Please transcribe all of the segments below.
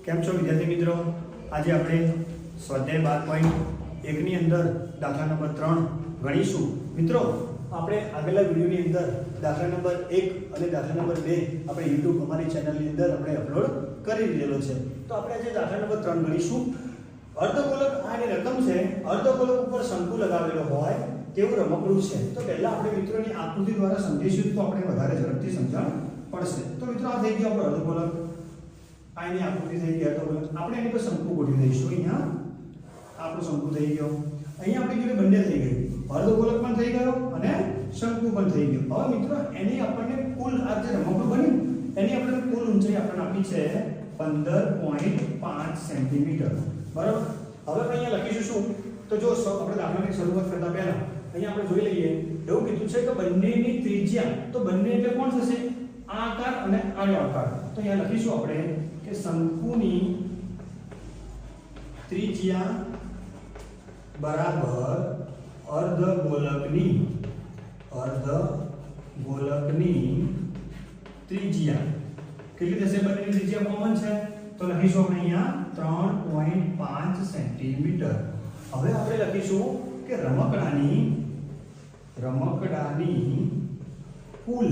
કેમ છો વિદ્યાર્થી મિત્રો? આજે આપણે સ્વાધ્યાય 12.1 ની અંદર દાખલા નંબર 3 ગણીશું. મિત્રો, આપણે આગળના વિડિયોની અંદર દાખલા નંબર 1 અને દાખલા નંબર 2 આપણે YouTube અમારી ચેનલની અંદર આપણે અપલોડ કરી દીધેલો છે. તો આપણે આજે દાખલા નંબર 3 ગણીશું. અર્ધગોલક આની રકમ છે, અર્ધગોલક ઉપર શંકુ લગાવેલો હોય તેવું રમકડું છે. તો પહેલા આપણે મિત્રોની આકૃતિ દ્વારા સમજીશું તો આપણે વધારે ઝડપથી સમજણ પડશે. તો મિત્રો, આ થઈ ગયો આપણો અર્ધગોલક. આની આકૃતિ થઈ ગઈ અર્ધગોલક. આપણે એની પર શંકુ ગોઠવી દઈશું. અહીંયા આપણો શંકુ થઈ ગયો. અહીંયા આપણી જોડે બંને થઈ ગયું, અર્ધગોલક પણ થઈ ગયો અને શંકુ પણ થઈ ગયો. હવે મિત્રો, એની આપણને કુલ આ જે રમકડું બન્યું એની આપણને કુલ ઊંચાઈ આપણને આપી છે 15.5 સેન્ટીમીટર. બરાબર. હવે અહીંયા લખીશું શું? તો જો આપણે દાખલાની શરૂઆત કરતા પહેલા અહીંયા આપણે જોઈ લઈએ. એવું કીધું છે કે બંનેની ત્રિજ્યા, તો બંને એટલે કોણ થશે? આ આકાર અને આનો આકાર. તો અહીંયા લખીશું આપણે કે શંકુની ત્રિજ્યા બરાબર અર્ધગોલકની ત્રિજ્યા. કેટલી થશે? બંનેની ત્રિજ્યા કોમન છે તો લખીશું આપણે અહીંયા 3.5 સેન્ટીમીટર. હવે આપણે લખીશું કે રમકડાની કુલ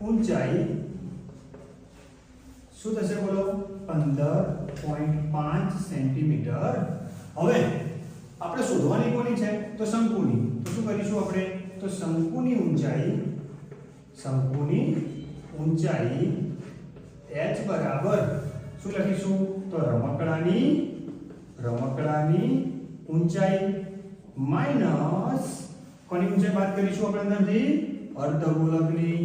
ઊંચાઈ શું થશે? બોલો. 15.5 સેન્ટીમીટર. હવે આપણે શોધવાની કોની છે? તો શંકુની. તો શું કરીશું આપણે? તો શંકુની ઊંચાઈ h બરાબર શું લખીશું? તો રમકડાની ઊંચાઈ માઈનસ કોની ઊંચાઈ બાદ કરીશું આપણે અંદરથી? અર્ધગોલકની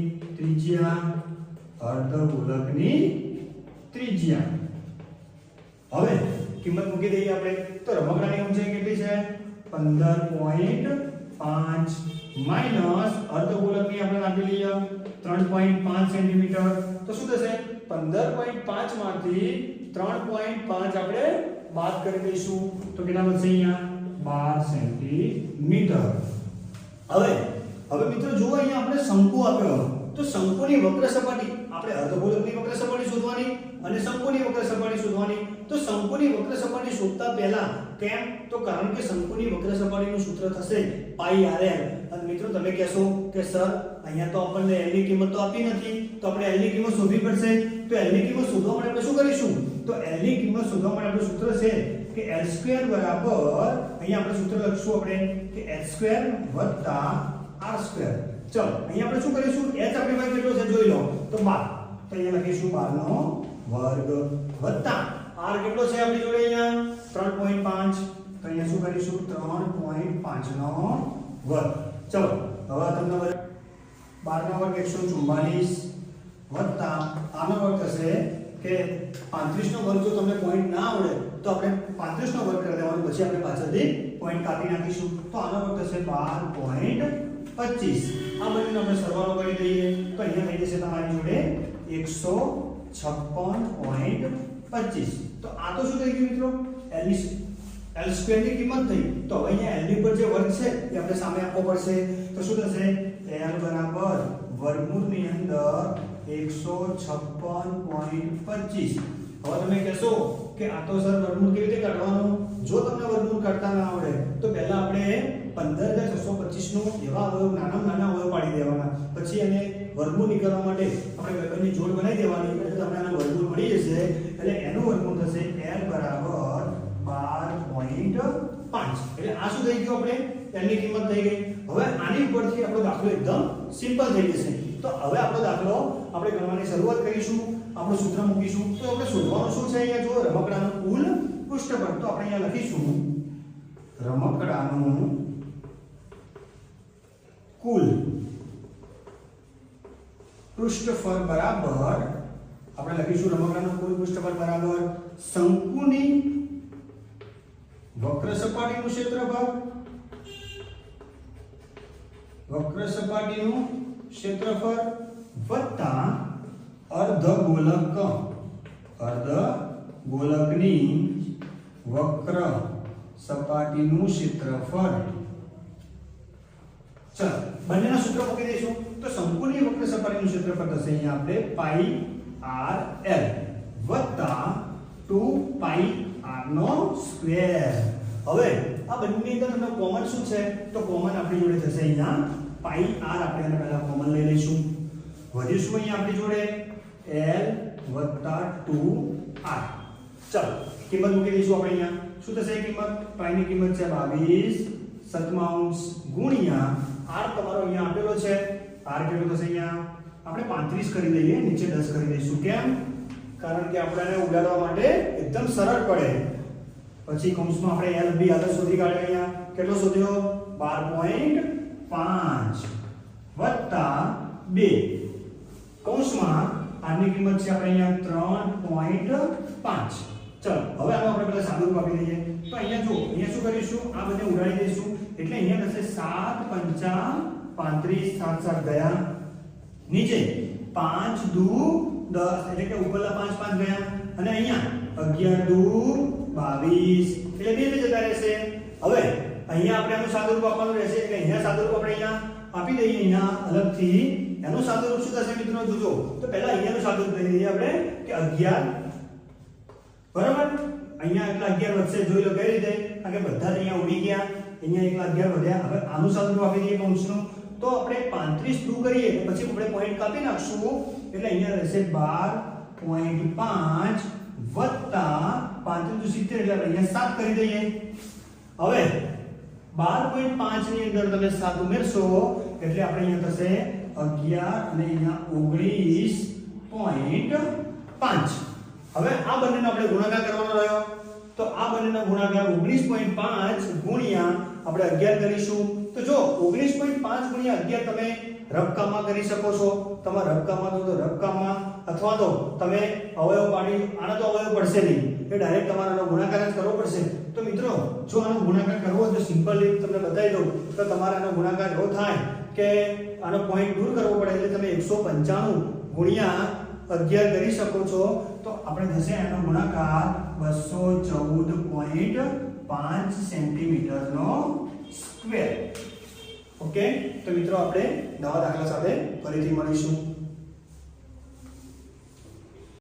ત્રિજ્યા. હવે કિંમત મૂકી દઈએ આપણે. તો રમકડાની ઊંચાઈ કેટલી છે? 15.5 માઈનસ અર્ધગોલકની આપણે આપી લઈએ 3.5 સેન્ટીમીટર. તો શું થશે? 15.5 માંથી 3.5 આપણે બાદ કરી દઈશું તો કેટલા વધશે? અહીંયા 12 સેન્ટીમીટર. હવે મિત્રો જુઓ, અહીંયા આપણે શંકુ આપ્યો. તો શંકુની વક્ર સપાટી આપણે અર્ધગોલકની વક્ર સપાટી શોધવાની અને શંકુની વક્ર સપાટી શોધવાની. તો શંકુની વક્ર સપાટી શોધતા પહેલા કેમ? તો કારણ કે શંકુની વક્ર સપાટીનું સૂત્ર થશે પાઈ r l. અને મિત્રો તમે કહેશો કે સર અહીંયા તો આપણને l ની કિંમત તો આપી નથી, તો આપણે l ની કિંમત શોધવી પડશે. તો l ની કિંમત શોધવા માટે આપણે શું કરીશું? તો l ની કિંમત શોધવા માટે આપણું સૂત્ર છે કે l² બરાબર અહીંયા આપણે સૂત્ર લખશું આપણે કે h² વત્તા r². ચલો અહીંયા આપણે શું કરીશું? h આપણી પાસે કેટલો છે જોઈ લો. તો 12. તો અહીંયા લખીશું 12 નો વર્ગ વત્તા r કેટલો છે આપણી જોડે? અહીંયા 3.5. તો અહીંયા શું કરીશું? 3.5 નો વર્ગ. ચલો હવે તમને 12 નો વર્ગ 144 વત્તા આનો વર્ગ થશે કે 35 નો વર્ગ. જો તમને પોઈન્ટ ના આવડે તો આપણે 35 નો વર્ગ કરી દેવાનો, પછી આપણે પાછળથી પોઈન્ટ કાપી નાખીશું. તો આનો વર્ગ થશે 12.25. આ બંનેનો આપણે સરવાળો કરી દઈએ તો અહીંયા થઈ જશે તમારી જોડે 156.25. તો આ તો શું થઈ ગયું મિત્રો? l² ની કિંમત થઈ. તો હવે અહીંયા l ની ઉપર જે વર્ગ છે એ આપણે સામે આપવો પડશે. તો શું થશે? l બરાબર વર્ગમૂળની અંદર 156.25. હવે તમે કહેશો કે આ તો સર વર્ગમૂળ કેવી રીતે કાઢવાનું? જો તમને વર્ગમૂળ કાઢતા ના આવડે તો પહેલા આપણે 15,625 નો એવા અવયવ નાના અવયવ પાડી દેવાના, પછી એને વર્ગમૂળ નીકળવા માટે આપણે બંનેની જોડ બનાવી દેવાની એટલે તમને આનું વર્ગમૂળ મળી જશે. એટલે એનું વર્ગમૂળ થશે l બરાબર 12.5. એટલે આ શું થઈ ગયું? આપણે l ની કિંમત થઈ ગઈ. હવે આની ઉપરથી આપણો દાખલો એકદમ સિમ્પલ થઈ જશે. તો હવે આપણો દાખલો આપણે ગણવાની શરૂઆત કરીશું. આપણું સૂત્ર મૂકીશું. તો આપણે શોધવાનું શું છે? અહીંયા જો રમકડાનું કુલ પૃષ્ઠફળ. તો આપણે અહીંયા લખીશું રમકડાનું કુલ પૃષ્ઠફળ બરાબર આપણે લખીશું રમકડાનું કુલ પૃષ્ઠફળ બરાબર શંકુની વક્ર સપાટીનું ક્ષેત્રફળ વત્તા અર્ધગોલકની વક્ર સપાટીનું ક્ષેત્રફળ. ચલો બંનેના સૂત્ર મૂકી દઈશું. તો શંકુની વક્ર સપાટીનું ક્ષેત્રફળ થશે અહીંયા આપણે પાઈ r l વત્તા પાઈ r નો સ્ક્વેર. હવે આ બંનેની અંદર તમને કોમન શું છે? તો કોમન આપણી જોડે થશે અહીંયા પાઈ r. આપણે એને પહેલા કોમન લઈ લઈશું. વધ્યું શું અહીંયા આપણી જોડે? l + 2r. ચલો કિંમત મૂકી દઈશું આપણે અહીંયા. શું થશે કિંમત? પાઈ ની કિંમત છે 22/7 ગુણ્યા r તમારો અહીંયા આપેલો છે. r કેટલો થશે અહીંયા? આપણે 35 કરી દઈએ, નીચે 10 કરી દઈશું. કેમ? કારણ કે આપણને ઉડાડવા માટે એકદમ સરળ પડે. પછી કૌંસમાં આપણે l b આગળ શોધી કાઢ્યો. અહીંયા કેટલો શોધ્યો? 12.5 વત્તા 2 કૌંસમાં r ની કિંમત છે આપણે અહીંયા 3.5. ચલો હવે આનો આપણે પહેલા સાદુરૂપ આપી દઈએ. તો અહીંયા જો અહીંયા શું કરીશું? આ બધે ઉડાડી દઈશું. એટલે અહીંયા થશે 7 × 5 35 7 7 ગયા. નીચે 5 દુ 10 એટલે કે ઉપરના 5 5 ગયા. અને અહીંયા 11 દુ 22 એટલે બે જતા રહેશે. હવે અહીંયા આપણે આનું સાદુરૂપ આપવાનું રહેશે. એટલે અહીંયા સાદુરૂપ આપણે અહીંયા આપી દઈએ. અહીંયા અલગથી એનું સાદુરૂપ શું થશે મિત્રો? જોજો તો પહેલા અહીંયાનું સાદુરૂપ લઈ લઈએ આપણે કે 11 બરાબર. અહીંયા એટલા 11 વધશે. જોઈ લો કઈ રીતે? કારણ કે બધા જ અહીંયા ઉડી ગયા. અહીંયા એકલા 11 વધ્યા. હવે આનું સાદુરૂપ આપી દઈએ કૌંસનું. તો આપણે 35 દૂર કરીએ પછી આપણે પોઈન્ટ કાપી નાખશું. એટલે અહીંયા રહેશે 12.5 વત્તા 35 દુ 70 એટલે અહીંયા 7 કરી દઈએ. હવે 12.5 ની અંદર તમે 7 ઉમેરશો એટલે આપણે અહીંયા થશે 11 અને અહીંયા 19.5. હવે આ બંનેનો આપણે ગુણાકાર કરવાનો રહ્યો. તો આ બંનેનો ગુણાકાર 19.5 ગુણ્યા આપણે 11 કરીશું. તો જો 19.5 ગુણ્યા 11 તમે રફકામમાં કરી શકો છો. તમારે રફકામમાં તો રફકામમાં અથવા તો તમે અવયવ પાડી આનો તો અવયવ પડશે નહીં. એ ડાયરેક્ટ તમારે આનો ગુણાકાર જ કરવો પડશે. તો મિત્રો જો આનો ગુણાકાર કરવો હોય તો સિમ્પલી તમને બતાવી દઉં તો તમારે આનો ગુણાકાર એવો થાય કે આનો પોઈન્ટ દૂર કરવો પડે. એટલે તમે 195 ગુણ્યા 11 કરી શકો છો. તો આપણે થશે આનો ગુણાકાર 214.5 સેન્ટીમીટર નો સ્ક્વેર. ઓકે તો મિત્રો આપણે નવા દાખલા સાથે ફરીથી મળીશું.